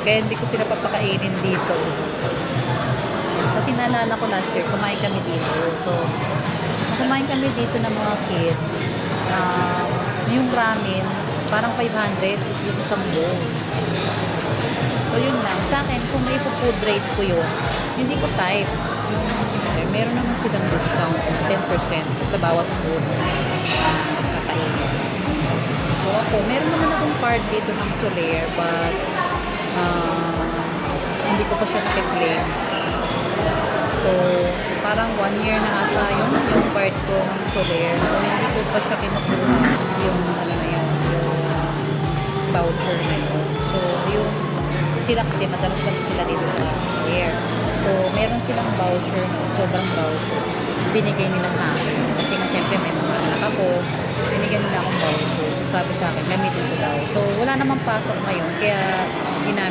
Kaya hindi ko sila papakainin dito. Kasi naalala ko last year, kumain kami dito. So, kumain kami dito ng mga kids. Yung ramen, parang 500 yung isang bowl. So, yun lang. Sa akin, kung may food rate ko yun, hindi ko type. Meron naman silang discount, 10% sa bawat food kakainin. So, ako, meron naman akong card dito ng Solaire, but hindi ko pa siya nakiklaim. So, parang 1 year na ata yung card ko ng Solaire. So, hindi ko pa siya kinukuha yung yung voucher na yun. So, yung sila kasi madalas lang sila dito sa Solaire. So, meron silang voucher, sobrang voucher. Binigay nila sa akin. Kasi nga, syempre, may mga anak ako. Binigyan nila akong voucher. So, sabi sa akin, gamitin ko daw. So, wala namang pasok ngayon. Kaya, ginamit